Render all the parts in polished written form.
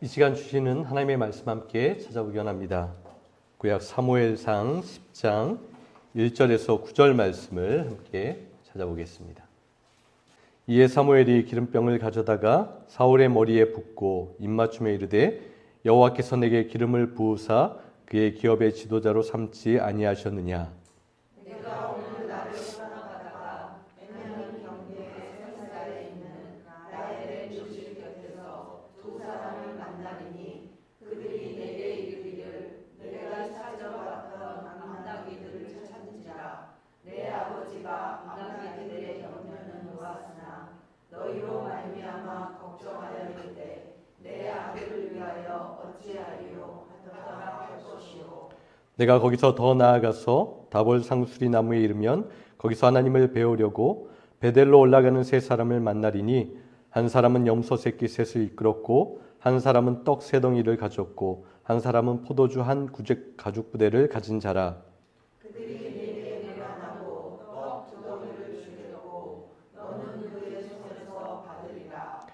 이 시간 주시는 하나님의 말씀 함께 찾아보기 원합니다. 구약 사무엘상 10장 1절에서 9절 말씀을 함께 찾아보겠습니다. 이에 사무엘이 기름병을 가져다가 사울의 머리에 붓고 입맞춤에 이르되 여호와께서 내게 기름을 부으사 그의 기업의 지도자로 삼지 아니하셨느냐. 내가 오늘 나를 떠나가다가 베냐민 경계의 산살에 있는 나엘의 조실 곁에서 두 사람을 만나리니 그들이 내게 이르기를 내가 찾아왔던 암나귀들을 찾은지라. 내 아버지가 암나귀들의 경면은 놓았으나 너희로 말미암아 걱정하였는데 내 아들을 위하여 어찌하리요 하더라 할 것이요. 내가 거기서 더 나아가서 다볼 상수리 나무에 이르면 거기서 하나님을 배우려고 베델로 올라가는 세 사람을 만나리니 한 사람은 염소 새끼 셋을 이끌었고 한 사람은 떡 세 덩이를 가졌고 한 사람은 포도주 한 가죽 부대를 가진 자라. 그들이 내게 내관하고 떡 두 덩이를 주겠고 너는 그의 손에서 받으리라.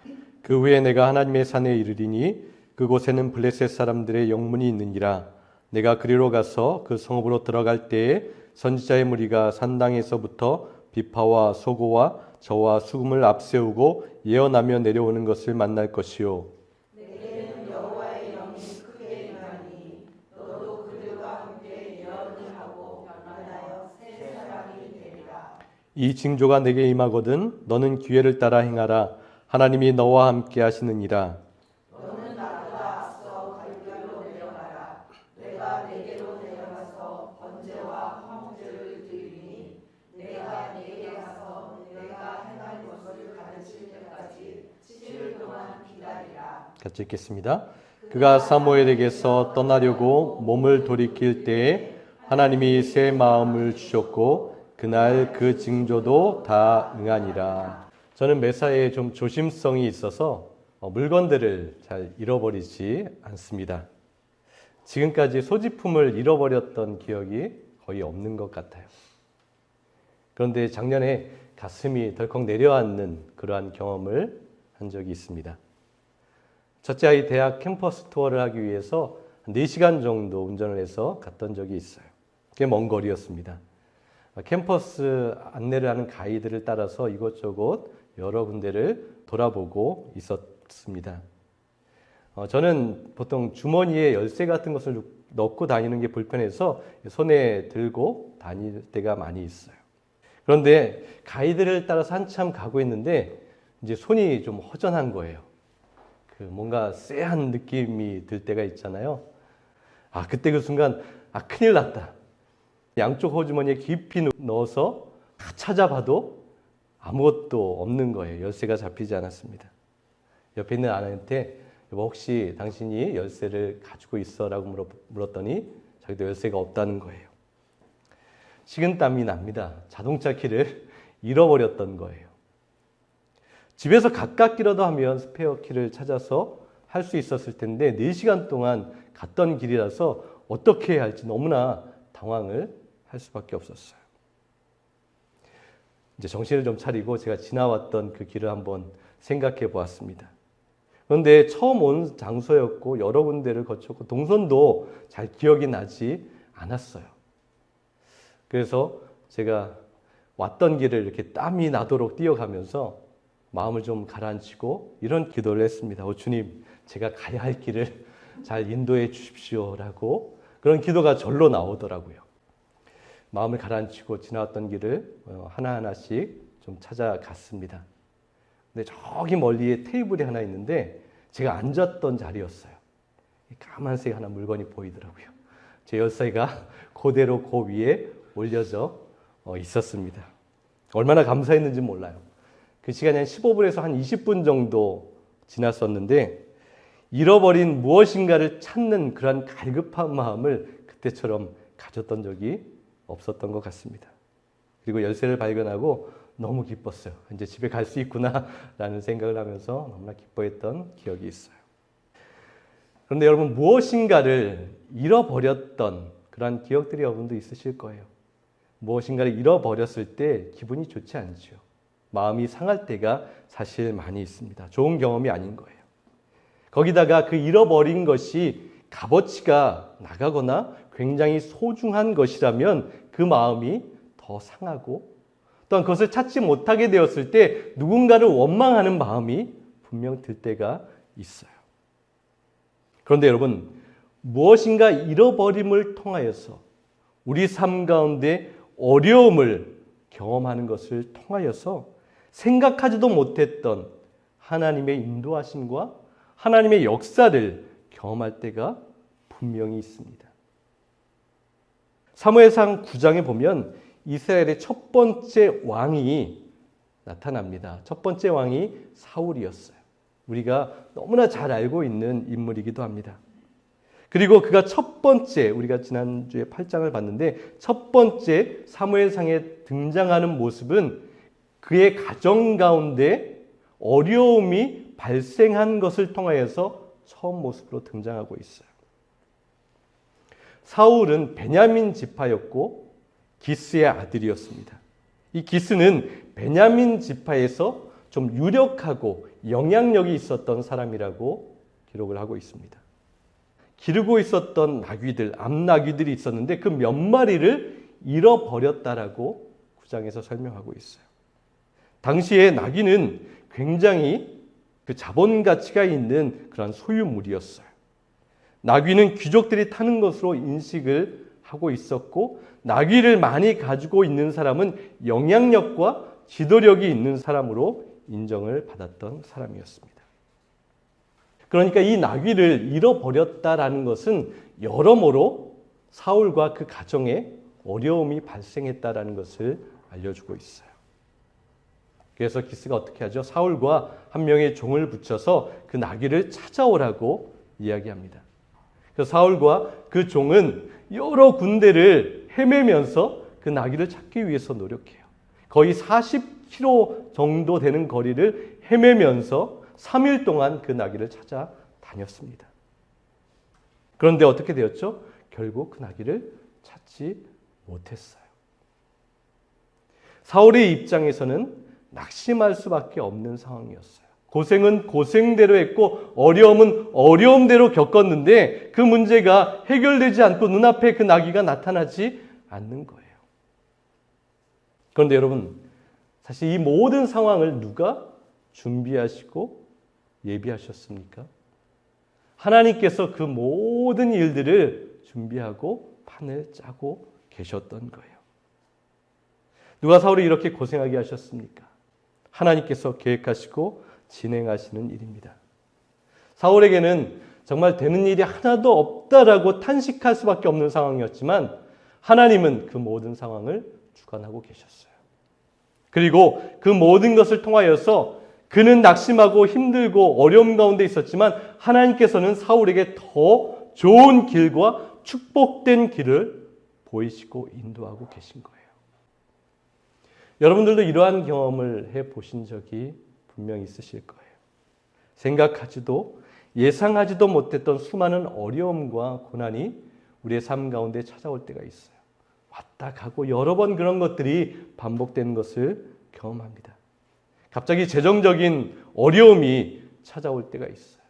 그 후에 내가 하나님의 산에 이르리니 그곳에는 블레셋 사람들의 영문이 있느니라. 내가 그리로 가서 그 성읍으로 들어갈 때에 선지자의 무리가 산당에서부터 비파와 소고와 저와 수금을 앞세우고 예언하며 내려오는 것을 만날 것이요. 내게는 여호와의 영이 크게 임하니 너도 그들과 함께 예언을 하고 변하여 새 사람이 되리라. 이 징조가 내게 임하거든 너는 기회를 따라 행하라. 하나님이 너와 함께 하시느니라. 너는 나보다 앞서 갈대로 내려가라. 내가 내게로 내려가서 번제와 화목제를 드리니 내가 내게 가서 내가 행할 것을 가르칠 때까지 7일 동안 기다리라. 같이 읽겠습니다. 그가 사무엘에게서 떠나려고 몸을 돌이킬 때에 하나님이 새 마음을 주셨고 그날 그 징조도 다 응하니라. 저는 매사에 좀 조심성이 있어서 물건들을 잘 잃어버리지 않습니다. 지금까지 소지품을 잃어버렸던 기억이 거의 없는 것 같아요. 그런데 작년에 가슴이 덜컥 내려앉는 그러한 경험을 한 적이 있습니다. 첫째 아이 대학 캠퍼스 투어를 하기 위해서 4시간 정도 운전을 해서 갔던 적이 있어요. 꽤 먼 거리였습니다. 캠퍼스 안내를 하는 가이드를 따라서 이곳저곳 여러 군데를 돌아보고 있었습니다. 저는 보통 주머니에 열쇠 같은 것을 넣고 다니는 게 불편해서 손에 들고 다닐 때가 많이 있어요. 그런데 가이드를 따라서 한참 가고 있는데 이제 손이 좀 허전한 거예요. 뭔가 쎄한 느낌이 들 때가 있잖아요. 그때 그 순간 큰일 났다. 양쪽 호주머니에 깊이 넣어서 다 찾아봐도 아무것도 없는 거예요. 열쇠가 잡히지 않았습니다. 옆에 있는 아내한테 여보 혹시 당신이 열쇠를 가지고 있어? 라고 물었더니 자기도 열쇠가 없다는 거예요. 식은땀이 납니다. 자동차 키를 잃어버렸던 거예요. 집에서 가깝기라도 하면 스페어 키를 찾아서 할 수 있었을 텐데 4시간 동안 갔던 길이라서 어떻게 해야 할지 너무나 당황을 할 수밖에 없었어요. 이제 정신을 좀 차리고 제가 지나왔던 그 길을 한번 생각해 보았습니다. 그런데 처음 온 장소였고 여러 군데를 거쳤고 동선도 잘 기억이 나지 않았어요. 그래서 제가 왔던 길을 이렇게 땀이 나도록 뛰어가면서 마음을 좀 가라앉히고 이런 기도를 했습니다. 주님, 제가 가야 할 길을 잘 인도해 주십시오라고 그런 기도가 절로 나오더라고요. 마음을 가라앉히고 지나왔던 길을 하나하나씩 좀 찾아갔습니다. 근데 저기 멀리에 테이블이 하나 있는데 제가 앉았던 자리였어요. 까만색 하나 물건이 보이더라고요. 제 열쇠가 그대로 그 위에 올려져 있었습니다. 얼마나 감사했는지 몰라요. 그 시간이 한 15분에서 한 20분 정도 지났었는데 잃어버린 무엇인가를 찾는 그런 갈급한 마음을 그때처럼 가졌던 적이 없었던 것 같습니다. 그리고 열쇠를 발견하고 너무 기뻤어요. 이제 집에 갈 수 있구나 라는 생각을 하면서 너무나 기뻐했던 기억이 있어요. 그런데 여러분 무엇인가를 잃어버렸던 그런 기억들이 여러분도 있으실 거예요. 무엇인가를 잃어버렸을 때 기분이 좋지 않죠. 마음이 상할 때가 사실 많이 있습니다. 좋은 경험이 아닌 거예요. 거기다가 그 잃어버린 것이 값어치가 나가거나 굉장히 소중한 것이라면 그 마음이 더 상하고 또한 그것을 찾지 못하게 되었을 때 누군가를 원망하는 마음이 분명 들 때가 있어요. 그런데 여러분, 무엇인가 잃어버림을 통하여서 우리 삶 가운데 어려움을 경험하는 것을 통하여서 생각하지도 못했던 하나님의 인도하심과 하나님의 역사를 경험할 때가 분명히 있습니다. 사무엘상 9장에 보면 이스라엘의 첫 번째 왕이 나타납니다. 첫 번째 왕이 사울이었어요. 우리가 너무나 잘 알고 있는 인물이기도 합니다. 그리고 그가 첫 번째, 우리가 지난주에 8장을 봤는데 첫 번째 사무엘상에 등장하는 모습은 그의 가정 가운데 어려움이 발생한 것을 통하여서 처음 모습으로 등장하고 있어요. 사울은 베냐민 지파였고 기스의 아들이었습니다. 이 기스는 베냐민 지파에서 좀 유력하고 영향력이 있었던 사람이라고 기록을 하고 있습니다. 기르고 있었던 나귀들, 암나귀들이 있었는데 그 몇 마리를 잃어버렸다라고 9장에서 설명하고 있어요. 당시에 나귀는 굉장히 그 자본 가치가 있는 그런 소유물이었어요. 나귀는 귀족들이 타는 것으로 인식을 하고 있었고 나귀를 많이 가지고 있는 사람은 영향력과 지도력이 있는 사람으로 인정을 받았던 사람이었습니다. 그러니까 이 나귀를 잃어버렸다라는 것은 여러모로 사울과 그 가정에 어려움이 발생했다라는 것을 알려주고 있어요. 그래서 기스가 어떻게 하죠? 사울과 한 명의 종을 붙여서 그 나귀를 찾아오라고 이야기합니다. 그래서 사울과 그 종은 여러 군데를 헤매면서 그 나귀를 찾기 위해서 노력해요. 거의 40km 정도 되는 거리를 헤매면서 3일 동안 그 나귀를 찾아 다녔습니다. 그런데 어떻게 되었죠? 결국 그 나귀를 찾지 못했어요. 사울의 입장에서는 낙심할 수밖에 없는 상황이었어요. 고생은 고생대로 했고 어려움은 어려움대로 겪었는데 그 문제가 해결되지 않고 눈앞에 그 나귀가 나타나지 않는 거예요. 그런데 여러분, 사실 이 모든 상황을 누가 준비하시고 예비하셨습니까? 하나님께서 그 모든 일들을 준비하고 판을 짜고 계셨던 거예요. 누가 사울이 이렇게 고생하게 하셨습니까? 하나님께서 계획하시고 진행하시는 일입니다. 사울에게는 정말 되는 일이 하나도 없다라고 탄식할 수밖에 없는 상황이었지만 하나님은 그 모든 상황을 주관하고 계셨어요. 그리고 그 모든 것을 통하여서 그는 낙심하고 힘들고 어려움 가운데 있었지만 하나님께서는 사울에게 더 좋은 길과 축복된 길을 보이시고 인도하고 계신 거예요. 여러분들도 이러한 경험을 해보신 적이 분명히 있으실 거예요. 생각하지도 예상하지도 못했던 수많은 어려움과 고난이 우리의 삶 가운데 찾아올 때가 있어요. 왔다 가고 여러 번 그런 것들이 반복되는 것을 경험합니다. 갑자기 재정적인 어려움이 찾아올 때가 있어요.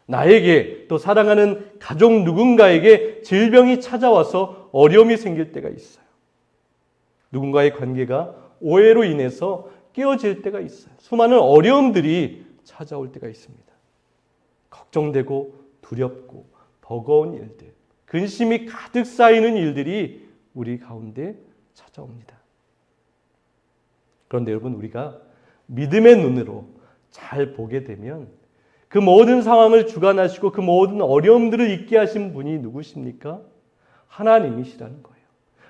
나에게 또 사랑하는 가족 누군가에게 질병이 찾아와서 어려움이 생길 때가 있어요. 누군가의 관계가 오해로 인해서 깨어질 때가 있어요. 수많은 어려움들이 찾아올 때가 있습니다. 걱정되고 두렵고 버거운 일들, 근심이 가득 쌓이는 일들이 우리 가운데 찾아옵니다. 그런데 여러분, 우리가 믿음의 눈으로 잘 보게 되면 그 모든 상황을 주관하시고 그 모든 어려움들을 있게 하신 분이 누구십니까? 하나님이시라는 거예요.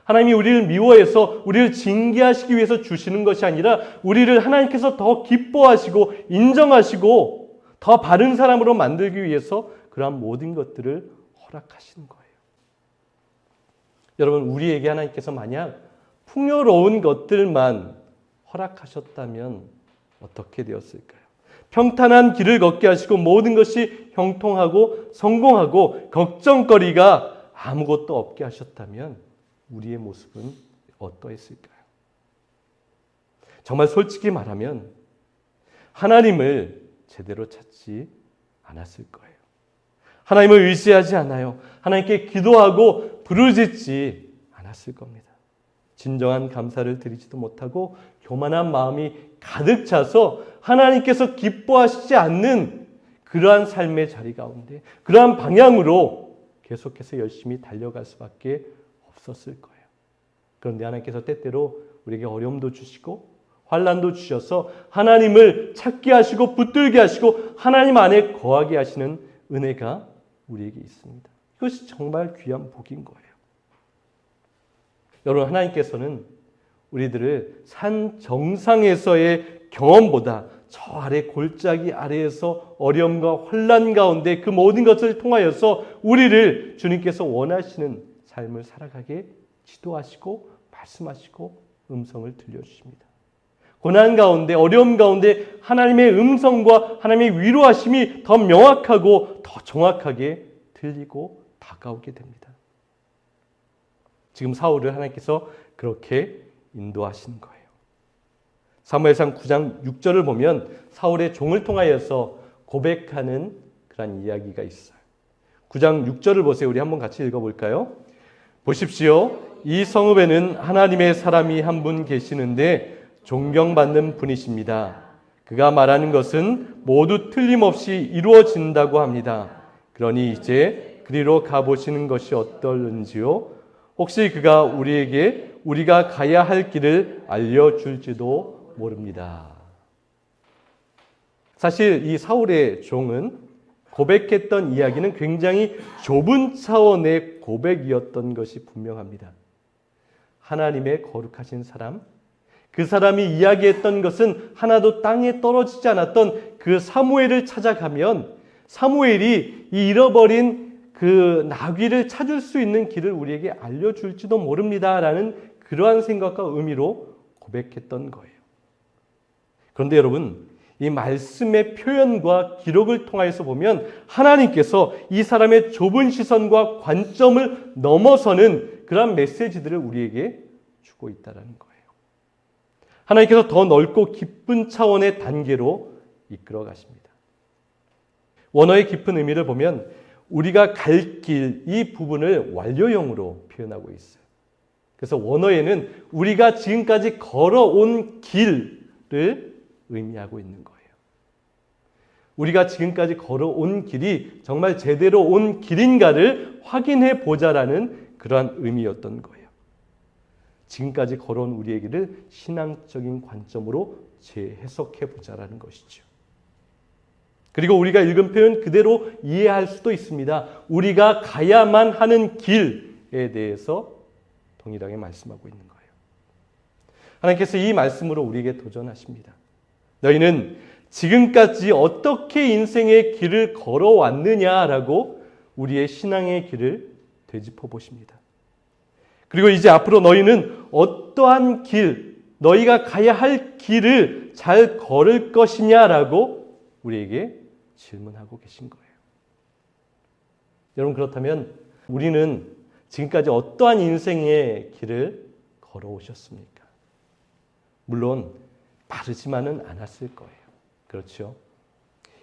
하나님이 우리를 미워해서 우리를 징계하시기 위해서 주시는 것이 아니라 우리를 하나님께서 더 기뻐하시고 인정하시고 더 바른 사람으로 만들기 위해서 그러한 모든 것들을 허락하시는 거예요. 여러분, 우리에게 하나님께서 만약 풍요로운 것들만 허락하셨다면 어떻게 되었을까요? 평탄한 길을 걷게 하시고 모든 것이 형통하고 성공하고 걱정거리가 아무것도 없게 하셨다면 우리의 모습은 어떠했을까요? 정말 솔직히 말하면 하나님을 제대로 찾지 않았을 거예요. 하나님을 의지하지 않아요. 하나님께 기도하고 부르짖지 않았을 겁니다. 진정한 감사를 드리지도 못하고 교만한 마음이 가득 차서 하나님께서 기뻐하시지 않는 그러한 삶의 자리 가운데 그러한 방향으로 계속해서 열심히 달려갈 수밖에 없었을 거예요. 그런데 하나님께서 때때로 우리에게 어려움도 주시고 환난도 주셔서 하나님을 찾게 하시고 붙들게 하시고 하나님 안에 거하게 하시는 은혜가 우리에게 있습니다. 이것이 정말 귀한 복인 거예요. 여러분, 하나님께서는 우리들을 산 정상에서의 경험보다 저 아래 골짜기 아래에서 어려움과 환난 가운데 그 모든 것을 통하여서 우리를 주님께서 원하시는 삶을 살아가게 지도하시고 말씀하시고 음성을 들려주십니다. 고난 가운데 어려움 가운데 하나님의 음성과 하나님의 위로하심이 더 명확하고 더 정확하게 들리고 다가오게 됩니다. 지금 사울을 하나님께서 그렇게 인도하시는 거예요. 사무엘상 9장 6절을 보면 사울의 종을 통하여서 고백하는 그런 이야기가 있어요. 9장 6절을 보세요. 우리 한번 같이 읽어볼까요? 보십시오. 이 성읍에는 하나님의 사람이 한 분 계시는데 존경받는 분이십니다. 그가 말하는 것은 모두 틀림없이 이루어진다고 합니다. 그러니 이제 그리로 가보시는 것이 어떨는지요? 혹시 그가 우리에게 우리가 가야 할 길을 알려줄지도 모릅니다. 사실 이 사울의 종은 고백했던 이야기는 굉장히 좁은 차원의 고백이었던 것이 분명합니다. 하나님의 거룩하신 사람, 그 사람이 이야기했던 것은 하나도 땅에 떨어지지 않았던 그 사무엘을 찾아가면 사무엘이 이 잃어버린 그 나귀를 찾을 수 있는 길을 우리에게 알려줄지도 모릅니다라는 그러한 생각과 의미로 고백했던 거예요. 그런데 여러분, 이 말씀의 표현과 기록을 통해서 보면 하나님께서 이 사람의 좁은 시선과 관점을 넘어서는 그런 메시지들을 우리에게 주고 있다는 거예요. 하나님께서 더 넓고 깊은 차원의 단계로 이끌어 가십니다. 원어의 깊은 의미를 보면 우리가 갈 길, 이 부분을 완료형으로 표현하고 있어요. 그래서 원어에는 우리가 지금까지 걸어온 길을 의미하고 있는 거예요. 우리가 지금까지 걸어온 길이 정말 제대로 온 길인가를 확인해 보자라는 그러한 의미였던 거예요. 지금까지 걸어온 우리의 길을 신앙적인 관점으로 재해석해 보자라는 것이죠. 그리고 우리가 읽은 표현 그대로 이해할 수도 있습니다. 우리가 가야만 하는 길에 대해서 동일하게 말씀하고 있는 거예요. 하나님께서 이 말씀으로 우리에게 도전하십니다. 너희는 지금까지 어떻게 인생의 길을 걸어왔느냐라고 우리의 신앙의 길을 되짚어 보십니다. 그리고 이제 앞으로 너희는 어떠한 길, 너희가 가야 할 길을 잘 걸을 것이냐라고 우리에게 질문하고 계신 거예요. 여러분, 그렇다면 우리는 지금까지 어떠한 인생의 길을 걸어오셨습니까? 물론 바르지만은 않았을 거예요. 그렇죠?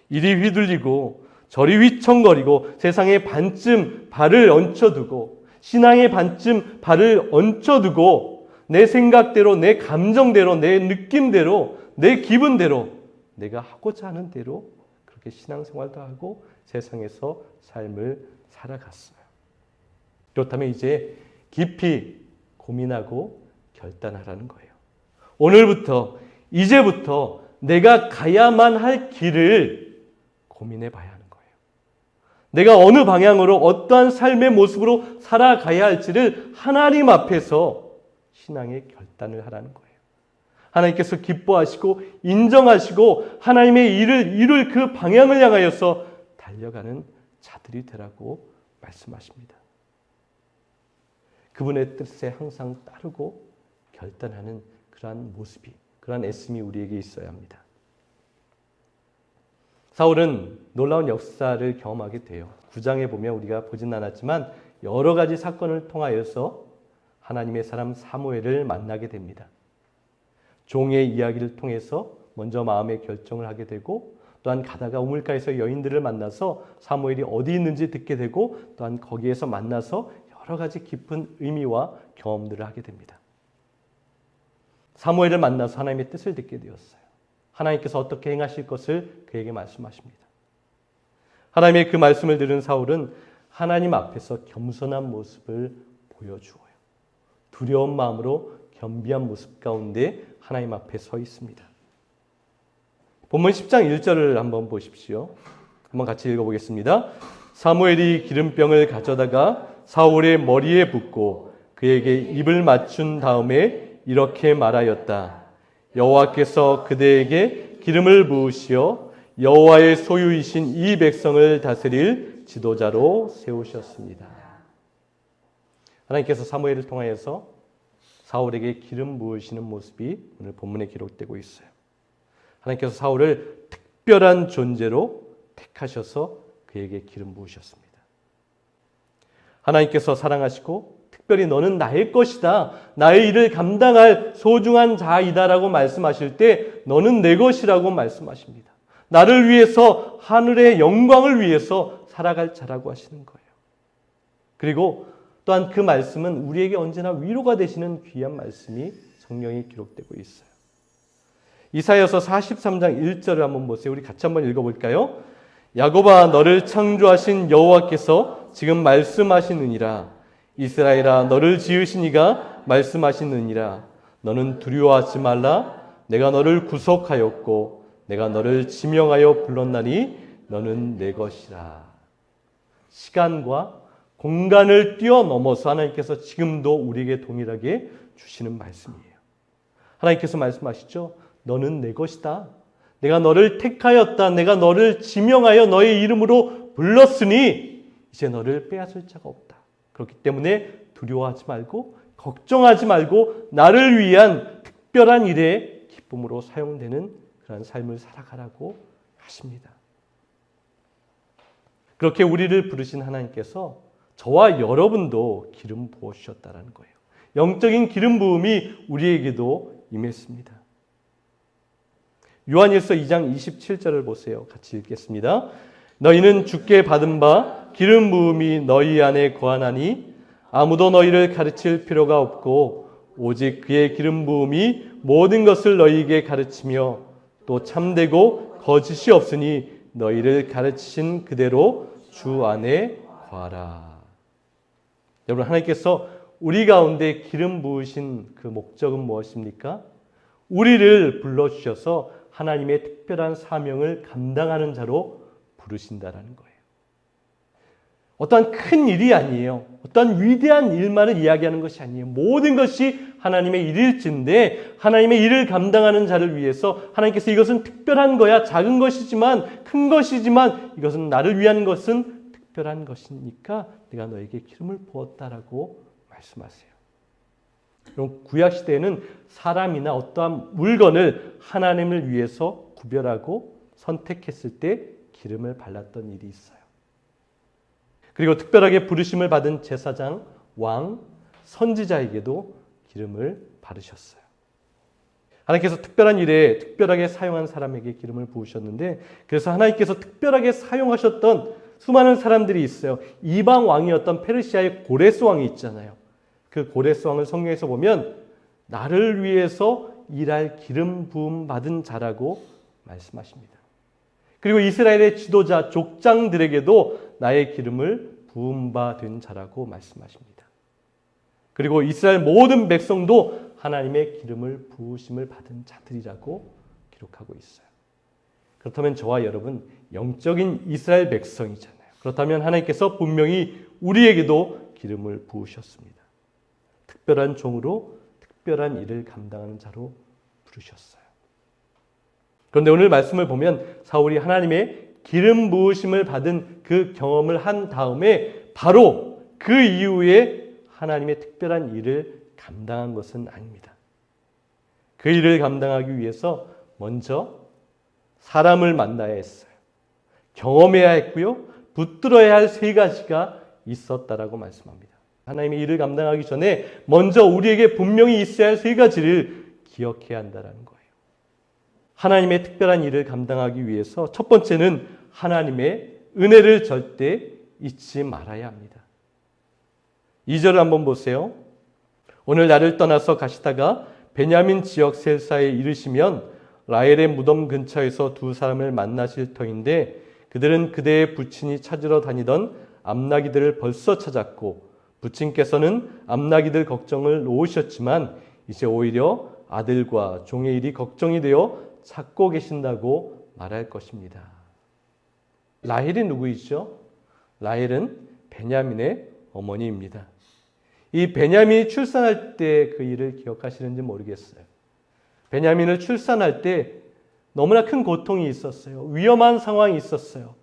이리 휘둘리고 저리 휘청거리고 세상에 반쯤 발을 얹혀두고 신앙에 반쯤 발을 얹혀두고 내 생각대로 내 감정대로 내 느낌대로 내 기분대로 내가 하고자 하는 대로 그렇게 신앙생활도 하고 세상에서 삶을 살아갔어요. 그렇다면 이제 깊이 고민하고 결단하라는 거예요. 오늘부터 이제부터 내가 가야만 할 길을 고민해 봐야 하는 거예요. 내가 어느 방향으로 어떠한 삶의 모습으로 살아가야 할지를 하나님 앞에서 신앙의 결단을 하라는 거예요. 하나님께서 기뻐하시고 인정하시고 하나님의 일을 이룰 그 방향을 향하여서 달려가는 자들이 되라고 말씀하십니다. 그분의 뜻에 항상 따르고 결단하는 그러한 모습이, 그러한 애씀이 우리에게 있어야 합니다. 사울은 놀라운 역사를 경험하게 돼요. 9장에 보면 우리가 보진 않았지만 여러 가지 사건을 통하여서 하나님의 사람 사무엘을 만나게 됩니다. 종의 이야기를 통해서 먼저 마음의 결정을 하게 되고 또한 가다가 우물가에서 여인들을 만나서 사무엘이 어디 있는지 듣게 되고 또한 거기에서 만나서 여러 가지 깊은 의미와 경험들을 하게 됩니다. 사무엘을 만나서 하나님의 뜻을 듣게 되었어요. 하나님께서 어떻게 행하실 것을 그에게 말씀하십니다. 하나님의 그 말씀을 들은 사울은 하나님 앞에서 겸손한 모습을 보여주어요. 두려운 마음으로 겸비한 모습 가운데 하나님 앞에 서 있습니다. 본문 10장 1절을 한번 보십시오. 한번 같이 읽어보겠습니다. 사무엘이 기름병을 가져다가 사울의 머리에 붓고 그에게 입을 맞춘 다음에 이렇게 말하였다. 여호와께서 그대에게 기름을 부으시어 여호와의 소유이신 이 백성을 다스릴 지도자로 세우셨습니다. 하나님께서 사무엘을 통하여서 사울에게 기름 부으시는 모습이 오늘 본문에 기록되고 있어요. 하나님께서 사울을 특별한 존재로 택하셔서 그에게 기름 부으셨습니다. 하나님께서 사랑하시고 특별히 너는 나의 것이다, 나의 일을 감당할 소중한 자이다라고 말씀하실 때 너는 내 것이라고 말씀하십니다. 나를 위해서, 하늘의 영광을 위해서 살아갈 자라고 하시는 거예요. 그리고 또한 그 말씀은 우리에게 언제나 위로가 되시는 귀한 말씀이 성경에 기록되고 있어요. 이사야서 43장 1절을 한번 보세요. 우리 같이 한번 읽어볼까요? 야곱아, 너를 창조하신 여호와께서 지금 말씀하시느니라. 이스라엘아, 너를 지으신 이가 말씀하시느니라. 너는 두려워하지 말라. 내가 너를 구속하였고 내가 너를 지명하여 불렀나니 너는 내 것이라. 시간과 공간을 뛰어넘어서 하나님께서 지금도 우리에게 동일하게 주시는 말씀이에요. 하나님께서 말씀하시죠. 너는 내 것이다. 내가 너를 택하였다. 내가 너를 지명하여 너의 이름으로 불렀으니 이제 너를 빼앗을 자가 없다. 그렇기 때문에 두려워하지 말고 걱정하지 말고 나를 위한 특별한 일에 기쁨으로 사용되는 그런 삶을 살아가라고 하십니다. 그렇게 우리를 부르신 하나님께서 저와 여러분도 기름 부어주셨다는 거예요. 영적인 기름 부음이 우리에게도 임했습니다. 요한일서 2장 27절을 보세요. 같이 읽겠습니다. 너희는 주께 받은 바 기름 부음이 너희 안에 거하나니 아무도 너희를 가르칠 필요가 없고 오직 그의 기름 부음이 모든 것을 너희에게 가르치며 또 참되고 거짓이 없으니 너희를 가르치신 그대로 주 안에 거하라. 여러분, 하나님께서 우리 가운데 기름 부으신 그 목적은 무엇입니까? 우리를 불러주셔서 하나님의 특별한 사명을 감당하는 자로 부르신다라는 거예요. 어떠한 큰 일이 아니에요. 어떠한 위대한 일만을 이야기하는 것이 아니에요. 모든 것이 하나님의 일일진데 하나님의 일을 감당하는 자를 위해서 하나님께서 이것은 특별한 거야. 작은 것이지만 큰 것이지만 이것은 나를 위한 것은 특별한 것이니까 내가 너에게 기름을 부었다라고 말씀하세요. 그럼 구약시대에는 사람이나 어떠한 물건을 하나님을 위해서 구별하고 선택했을 때 기름을 발랐던 일이 있어요. 그리고 특별하게 부르심을 받은 제사장, 왕, 선지자에게도 기름을 바르셨어요. 하나님께서 특별한 일에 특별하게 사용한 사람에게 기름을 부으셨는데 그래서 하나님께서 특별하게 사용하셨던 수많은 사람들이 있어요. 이방 왕이었던 페르시아의 고레스 왕이 있잖아요. 그 고레스 왕을 성경에서 보면 나를 위해서 일할 기름 부음 받은 자라고 말씀하십니다. 그리고 이스라엘의 지도자 족장들에게도 나의 기름을 부음바 된 자라고 말씀하십니다. 그리고 이스라엘 모든 백성도 하나님의 기름을 부으심을 받은 자들이라고 기록하고 있어요. 그렇다면 저와 여러분 영적인 이스라엘 백성이잖아요. 그렇다면 하나님께서 분명히 우리에게도 기름을 부으셨습니다. 특별한 종으로 특별한 일을 감당하는 자로 부르셨어요. 그런데 오늘 말씀을 보면 사울이 하나님의 기름 부으심을 받은 그 경험을 한 다음에 바로 그 이후에 하나님의 특별한 일을 감당한 것은 아닙니다. 그 일을 감당하기 위해서 먼저 사람을 만나야 했어요. 경험해야 했고요. 붙들어야 할 세 가지가 있었다라고 말씀합니다. 하나님의 일을 감당하기 전에 먼저 우리에게 분명히 있어야 할 세 가지를 기억해야 한다는 거예요. 하나님의 특별한 일을 감당하기 위해서 첫 번째는 하나님의 은혜를 절대 잊지 말아야 합니다. 2절을 한번 보세요. 오늘 나를 떠나서 가시다가 베냐민 지역 셀사에 이르시면 라헬의 무덤 근처에서 두 사람을 만나실 터인데 그들은 그대의 부친이 찾으러 다니던 암나기들을 벌써 찾았고 부친께서는 암나기들 걱정을 놓으셨지만 이제 오히려 아들과 종의 일이 걱정이 되어 찾고 계신다고 말할 것입니다. 라헬이 누구이죠? 라헬은 베냐민의 어머니입니다. 이 베냐민이 출산할 때 그 일을 기억하시는지 모르겠어요. 베냐민을 출산할 때 너무나 큰 고통이 있었어요. 위험한 상황이 있었어요.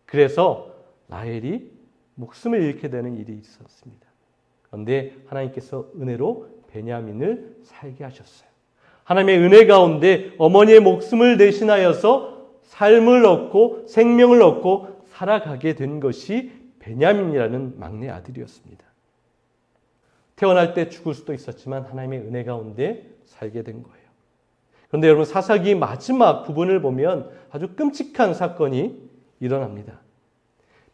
그래서 라헬이 목숨을 잃게 되는 일이 있었습니다. 그런데 하나님께서 은혜로 베냐민을 살게 하셨어요. 하나님의 은혜 가운데 어머니의 목숨을 대신하여서 삶을 얻고 생명을 얻고 살아가게 된 것이 베냐민이라는 막내 아들이었습니다. 태어날 때 죽을 수도 있었지만 하나님의 은혜 가운데 살게 된 거예요. 그런데 여러분 사사기 마지막 부분을 보면 아주 끔찍한 사건이 일어납니다.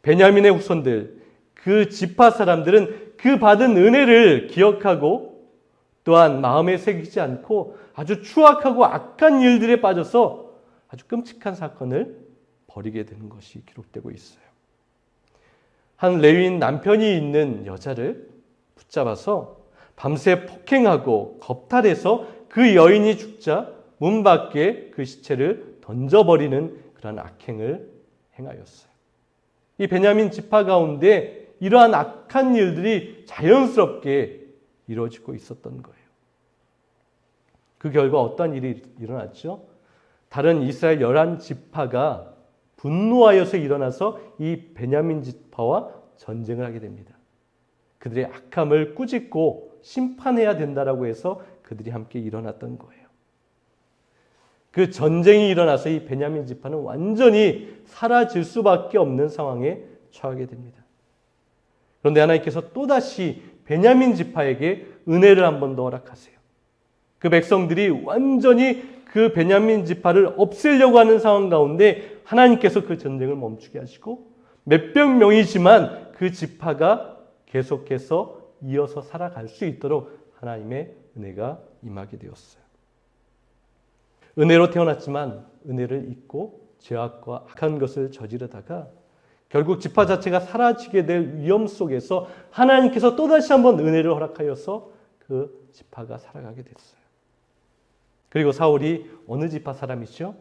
베냐민의 후손들, 그 지파 사람들은 그 받은 은혜를 기억하고 또한 마음에 새기지 않고 아주 추악하고 악한 일들에 빠져서 아주 끔찍한 사건을 벌이게 되는 것이 기록되고 있어요. 한 레위인 남편이 있는 여자를 붙잡아서 밤새 폭행하고 겁탈해서 그 여인이 죽자 문 밖에 그 시체를 던져버리는 그런 악행을 행하였어요. 이 베냐민 지파 가운데 이러한 악한 일들이 자연스럽게 이루어지고 있었던 거예요. 그 결과 어떤 일이 일어났죠? 다른 이스라엘 11지파가 분노하여서 일어나서 이 베냐민 지파와 전쟁을 하게 됩니다. 그들의 악함을 꾸짖고 심판해야 된다라고 해서 그들이 함께 일어났던 거예요. 그 전쟁이 일어나서 이 베냐민 지파는 완전히 사라질 수밖에 없는 상황에 처하게 됩니다. 그런데 하나님께서 또다시 베냐민 지파에게 은혜를 한 번 더 허락하세요. 그 백성들이 완전히 그 베냐민 지파를 없애려고 하는 상황 가운데 하나님께서 그 전쟁을 멈추게 하시고 몇백 명이지만 그 지파가 계속해서 이어서 살아갈 수 있도록 하나님의 은혜가 임하게 되었어요. 은혜로 태어났지만 은혜를 잊고 죄악과 악한 것을 저지르다가 결국 지파 자체가 사라지게 될 위험 속에서 하나님께서 또다시 한번 은혜를 허락하여서 그 지파가 살아가게 됐어요. 그리고 사울이 어느 지파 사람이죠?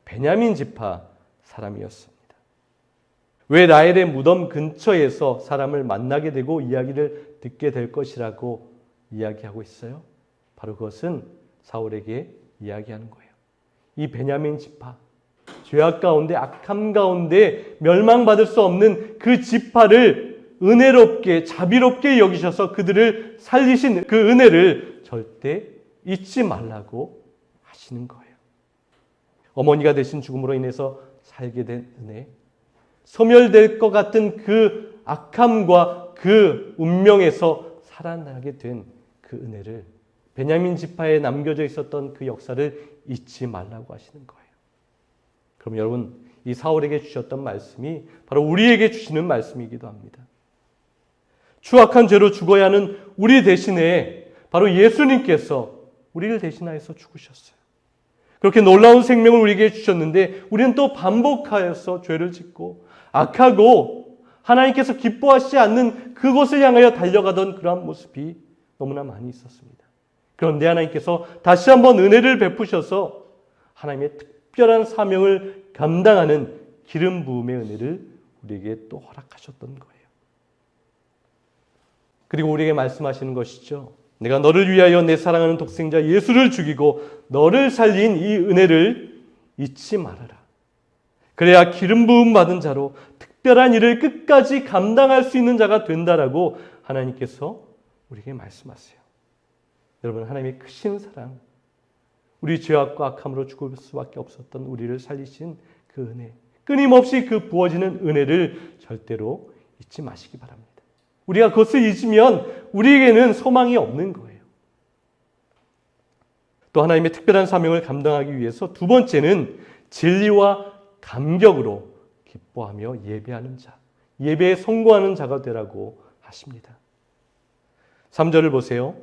베냐민 지파 사람이었습니다. 왜 라헬의 무덤 근처에서 사람을 만나게 되고 이야기를 듣게 될 것이라고 이야기하고 있어요? 바로 그것은 사울에게 이야기하는 거예요. 이 베냐민 지파, 죄악 가운데 악함 가운데 멸망받을 수 없는 그 지파를 은혜롭게 자비롭게 여기셔서 그들을 살리신 그 은혜를 절대 잊지 말라고 하시는 거예요. 어머니가 대신 죽음으로 인해서 살게 된 은혜, 소멸될 것 같은 그 악함과 그 운명에서 살아나게 된 그 은혜를 베냐민 지파에 남겨져 있었던 그 역사를 잊지 말라고 하시는 거예요. 그럼 여러분, 이 사울에게 주셨던 말씀이 바로 우리에게 주시는 말씀이기도 합니다. 추악한 죄로 죽어야 하는 우리 대신에 바로 예수님께서 우리를 대신하여서 죽으셨어요. 그렇게 놀라운 생명을 우리에게 주셨는데 우리는 또 반복하여서 죄를 짓고 악하고 하나님께서 기뻐하시지 않는 그곳을 향하여 달려가던 그러한 모습이 너무나 많이 있었습니다. 그런데 하나님께서 다시 한번 은혜를 베푸셔서 하나님의 특별한 사명을 감당하는 기름 부음의 은혜를 우리에게 또 허락하셨던 거예요. 그리고 우리에게 말씀하시는 것이죠. 내가 너를 위하여 내 사랑하는 독생자 예수를 죽이고 너를 살린 이 은혜를 잊지 말아라. 그래야 기름 부음 받은 자로 특별한 일을 끝까지 감당할 수 있는 자가 된다라고 하나님께서 우리에게 말씀하세요. 여러분, 하나님의 크신 사랑, 우리 죄악과 악함으로 죽을 수밖에 없었던 우리를 살리신 그 은혜, 끊임없이 그 부어지는 은혜를 절대로 잊지 마시기 바랍니다. 우리가 그것을 잊으면 우리에게는 소망이 없는 거예요. 또 하나님의 특별한 사명을 감당하기 위해서 두 번째는 진리와 감격으로 기뻐하며 예배하는 자, 예배에 성공하는 자가 되라고 하십니다. 3절을 보세요.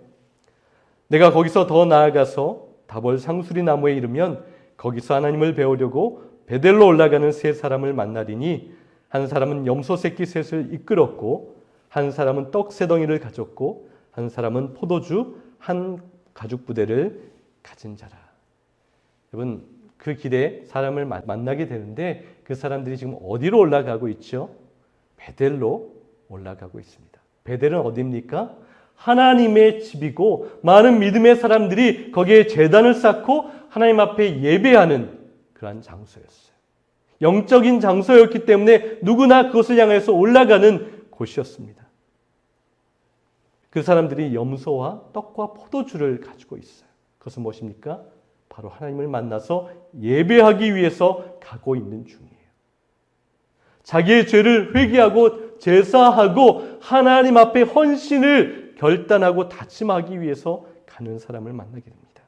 내가 거기서 더 나아가서 다볼 상수리 나무에 이르면 거기서 하나님을 배우려고 베델로 올라가는 세 사람을 만나리니 한 사람은 염소 새끼 셋을 이끌었고 한 사람은 떡 세 덩이를 가졌고 한 사람은 포도주 한 가죽 부대를 가진 자라. 여러분, 그 길에 사람을 만나게 되는데 그 사람들이 지금 어디로 올라가고 있죠? 베델로 올라가고 있습니다. 베델은 어디입니까? 하나님의 집이고 많은 믿음의 사람들이 거기에 제단을 쌓고 하나님 앞에 예배하는 그러한 장소였어요. 영적인 장소였기 때문에 누구나 그것을 향해서 올라가는 곳이었습니다. 그 사람들이 염소와 떡과 포도주를 가지고 있어요. 그것은 무엇입니까? 바로 하나님을 만나서 예배하기 위해서 가고 있는 중이에요. 자기의 죄를 회개하고 제사하고 하나님 앞에 헌신을 결단하고 다짐하기 위해서 가는 사람을 만나게 됩니다.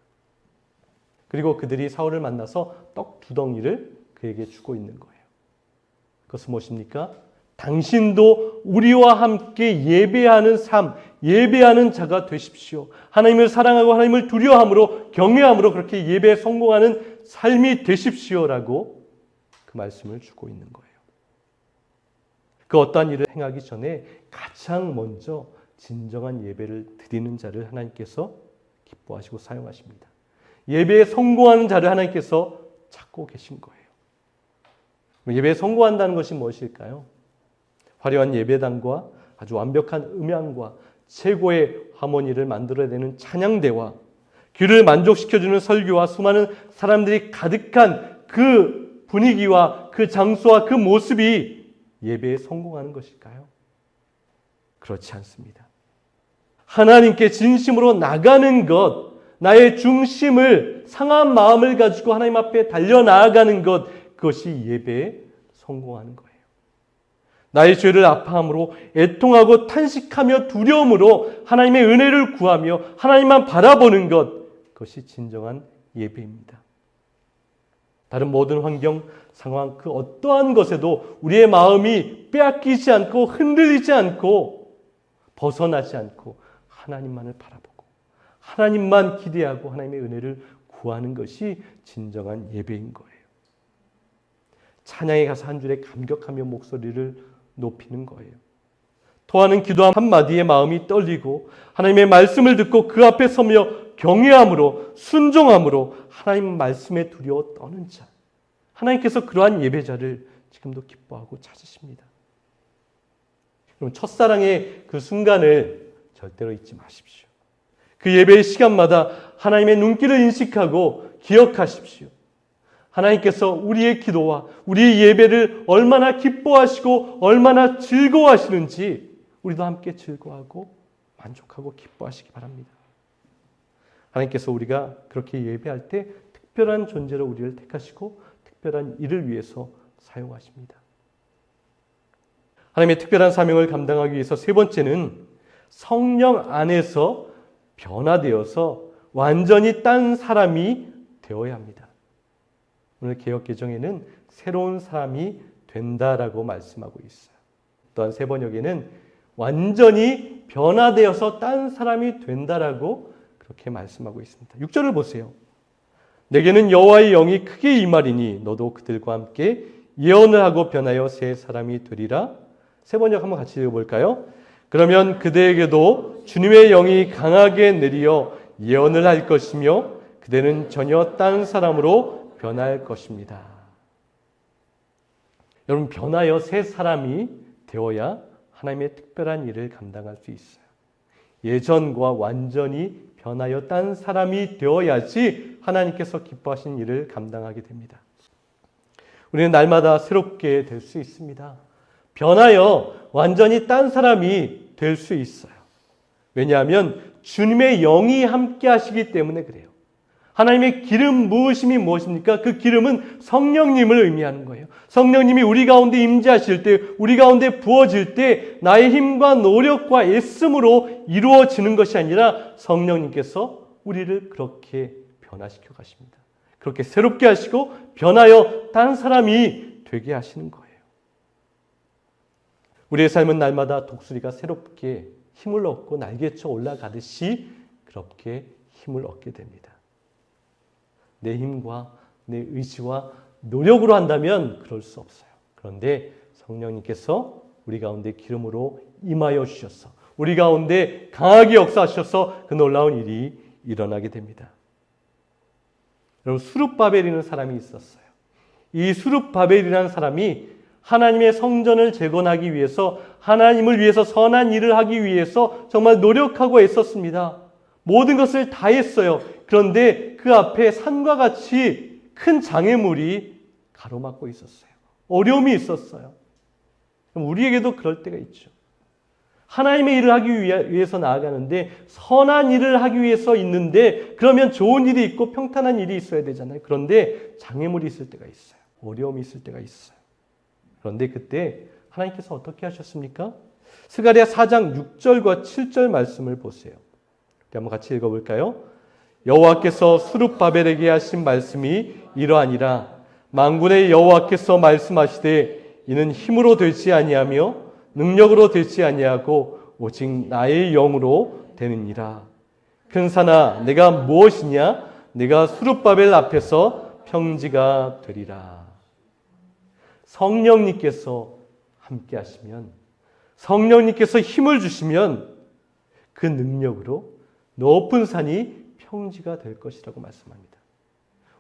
그리고 그들이 사울을 만나서 떡 두 덩이를 그에게 주고 있는 거예요. 그것은 무엇입니까? 당신도 우리와 함께 예배하는 삶, 예배하는 자가 되십시오. 하나님을 사랑하고 하나님을 두려워함으로 경외함으로 그렇게 예배에 성공하는 삶이 되십시오라고 그 말씀을 주고 있는 거예요. 그 어떠한 일을 행하기 전에 가장 먼저 진정한 예배를 드리는 자를 하나님께서 기뻐하시고 사용하십니다. 예배에 성공하는 자를 하나님께서 찾고 계신 거예요. 예배에 성공한다는 것이 무엇일까요? 화려한 예배당과 아주 완벽한 음향과 최고의 하모니를 만들어내는 찬양대와 귀를 만족시켜주는 설교와 수많은 사람들이 가득한 그 분위기와 그 장소와 그 모습이 예배에 성공하는 것일까요? 그렇지 않습니다. 하나님께 진심으로 나가는 것, 나의 중심을 상한 마음을 가지고 하나님 앞에 달려나아가는 것, 그것이 예배에 성공하는 거예요. 나의 죄를 아파함으로 애통하고 탄식하며 두려움으로 하나님의 은혜를 구하며 하나님만 바라보는 것, 그것이 진정한 예배입니다. 다른 모든 환경, 상황, 그 어떠한 것에도 우리의 마음이 빼앗기지 않고 흔들리지 않고 벗어나지 않고 하나님만을 바라보고 하나님만 기대하고 하나님의 은혜를 구하는 것이 진정한 예배인 거예요. 찬양에 가서 한 줄에 감격하며 목소리를 높이는 거예요. 토하는 기도 한마디에 마음이 떨리고 하나님의 말씀을 듣고 그 앞에 서며 경외함으로 순종함으로 하나님 말씀에 두려워 떠는 자. 하나님께서 그러한 예배자를 지금도 기뻐하고 찾으십니다. 여러분, 첫사랑의 그 순간을 절대로 잊지 마십시오. 그 예배의 시간마다 하나님의 눈길을 인식하고 기억하십시오. 하나님께서 우리의 기도와 우리의 예배를 얼마나 기뻐하시고 얼마나 즐거워하시는지 우리도 함께 즐거워하고 만족하고 기뻐하시기 바랍니다. 하나님께서 우리가 그렇게 예배할 때 특별한 존재로 우리를 택하시고 특별한 일을 위해서 사용하십니다. 하나님의 특별한 사명을 감당하기 위해서 세 번째는 성령 안에서 변화되어서 완전히 딴 사람이 되어야 합니다. 오늘 개역개정에는 새로운 사람이 된다라고 말씀하고 있어요. 또한 세 번역에는 완전히 변화되어서 딴 사람이 된다라고 그렇게 말씀하고 있습니다. 6절을 보세요. 내게는 여호와의 영이 크게 임하리니 너도 그들과 함께 예언을 하고 변하여 새 사람이 되리라. 세 번역 한번 같이 읽어볼까요? 그러면 그대에게도 주님의 영이 강하게 내리어 예언을 할 것이며 그대는 전혀 딴 사람으로 변할 것입니다. 여러분, 변하여 새 사람이 되어야 하나님의 특별한 일을 감당할 수 있어요. 예전과 완전히 변하여 딴 사람이 되어야지 하나님께서 기뻐하신 일을 감당하게 됩니다. 우리는 날마다 새롭게 될 수 있습니다. 변하여 완전히 딴 사람이 될 수 있어요. 왜냐하면 주님의 영이 함께 하시기 때문에 그래요. 하나님의 기름 부으심이 무엇입니까? 그 기름은 성령님을 의미하는 거예요. 성령님이 우리 가운데 임재하실 때, 우리 가운데 부어질 때 나의 힘과 노력과 애씀으로 이루어지는 것이 아니라 성령님께서 우리를 그렇게 변화시켜 가십니다. 그렇게 새롭게 하시고 변하여 다른 사람이 되게 하시는 거예요. 우리의 삶은 날마다 독수리가 새롭게 힘을 얻고 날개쳐 올라가듯이 그렇게 힘을 얻게 됩니다. 내 힘과 내 의지와 노력으로 한다면 그럴 수 없어요. 그런데 성령님께서 우리 가운데 기름으로 임하여 주셔서 우리 가운데 강하게 역사하셔서 그 놀라운 일이 일어나게 됩니다. 여러분, 수룹바벨이라는 사람이 있었어요. 이 수룹바벨이라는 사람이 하나님의 성전을 재건하기 위해서, 하나님을 위해서 선한 일을 하기 위해서 정말 노력하고 애썼습니다. 모든 것을 다 했어요. 그런데 그 앞에 산과 같이 큰 장애물이 가로막고 있었어요. 어려움이 있었어요. 그럼 우리에게도 그럴 때가 있죠. 하나님의 일을 하기 위해서 나아가는데 선한 일을 하기 위해서 있는데 그러면 좋은 일이 있고 평탄한 일이 있어야 되잖아요. 그런데 장애물이 있을 때가 있어요. 어려움이 있을 때가 있어요. 그런데 그때 하나님께서 어떻게 하셨습니까? 스가랴 4장 6절과 7절 말씀을 보세요. 한번 같이 읽어볼까요? 여호와께서 수룹바벨에게 하신 말씀이 이러하니라. 만군의 여호와께서 말씀하시되 이는 힘으로 되지 아니하며 능력으로 되지 아니하고 오직 나의 영으로 되느니라. 큰 산아 내가 무엇이냐? 내가 수룹바벨 앞에서 평지가 되리라. 성령님께서 함께 하시면, 성령님께서 힘을 주시면 그 능력으로 높은 산이 평지가 될 것이라고 말씀합니다.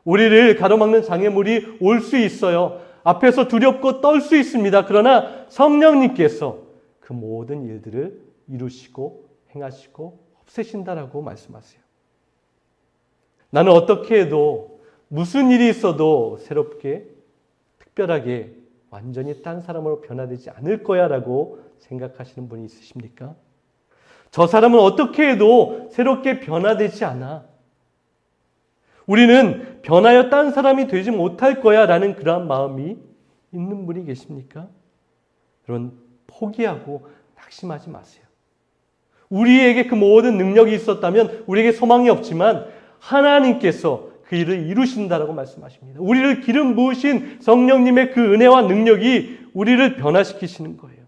우리를 가로막는 장애물이 올 수 있어요. 앞에서 두렵고 떨 수 있습니다. 그러나 성령님께서 그 모든 일들을 이루시고 행하시고 없애신다라고 말씀하세요. 나는 어떻게 해도 무슨 일이 있어도 새롭게 특별하게 완전히 딴 사람으로 변화되지 않을 거야 라고 생각하시는 분이 있으십니까? 저 사람은 어떻게 해도 새롭게 변화되지 않아. 우리는 변하여 딴 사람이 되지 못할 거야 라는 그러한 마음이 있는 분이 계십니까? 여러분, 포기하고 낙심하지 마세요. 우리에게 그 모든 능력이 있었다면 우리에게 소망이 없지만 하나님께서 그 일을 이루신다라고 말씀하십니다. 우리를 기름 부으신 성령님의 그 은혜와 능력이 우리를 변화시키시는 거예요.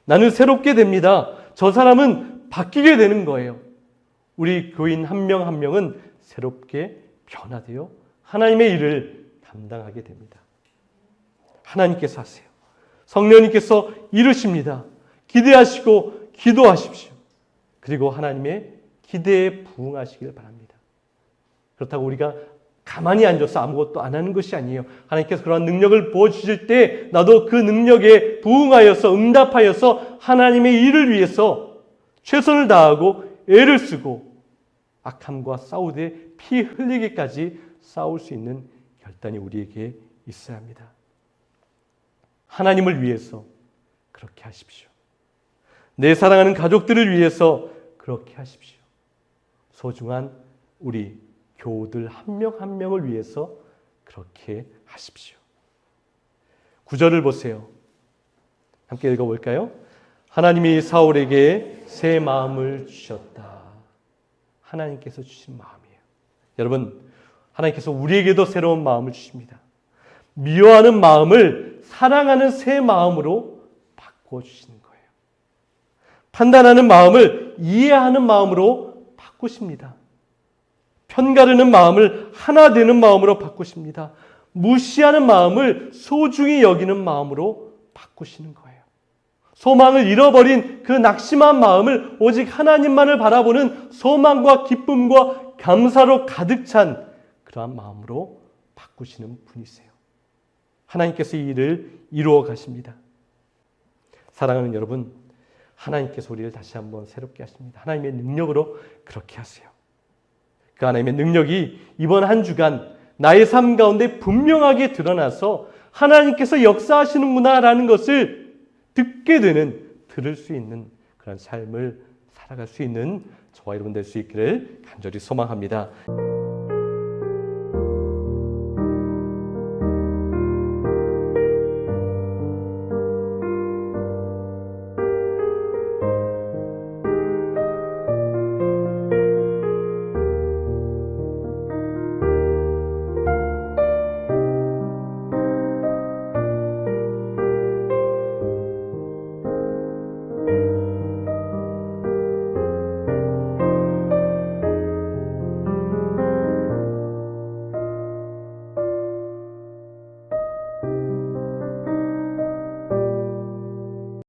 나는 새롭게 됩니다. 저 사람은 바뀌게 되는 거예요. 우리 교인 한 명 한 명은 새롭게 변화되어 하나님의 일을 담당하게 됩니다. 하나님께서 하세요. 성령님께서 이루십니다. 기대하시고 기도하십시오. 그리고 하나님의 기대에 부응하시길 바랍니다. 그렇다고 우리가 가만히 앉아서 아무것도 안 하는 것이 아니에요. 하나님께서 그러한 능력을 부어주실 때 나도 그 능력에 부응하여서 응답하여서 하나님의 일을 위해서 최선을 다하고 애를 쓰고 악함과 싸우되 피 흘리기까지 싸울 수 있는 결단이 우리에게 있어야 합니다. 하나님을 위해서 그렇게 하십시오. 내 사랑하는 가족들을 위해서 그렇게 하십시오. 소중한 우리 교우들 한 명 한 명을 위해서 그렇게 하십시오. 9절을 보세요. 함께 읽어볼까요? 하나님이 사울에게 새 마음을 주셨다. 하나님께서 주신 마음이에요. 여러분, 하나님께서 우리에게도 새로운 마음을 주십니다. 미워하는 마음을 사랑하는 새 마음으로 바꿔주시는 거예요. 판단하는 마음을 이해하는 마음으로 바꾸십니다. 편가르는 마음을 하나 되는 마음으로 바꾸십니다. 무시하는 마음을 소중히 여기는 마음으로 바꾸시는 거예요. 소망을 잃어버린 그 낙심한 마음을 오직 하나님만을 바라보는 소망과 기쁨과 감사로 가득 찬 그러한 마음으로 바꾸시는 분이세요. 하나님께서 이 일을 이루어 가십니다. 사랑하는 여러분, 하나님께서 우리를 다시 한번 새롭게 하십니다. 하나님의 능력으로 그렇게 하세요. 그 하나님의 능력이 이번 한 주간 나의 삶 가운데 분명하게 드러나서 하나님께서 역사하시는구나라는 것을 듣게 되는, 들을 수 있는 그런 삶을 살아갈 수 있는 저와 여러분 될 수 있기를 간절히 소망합니다.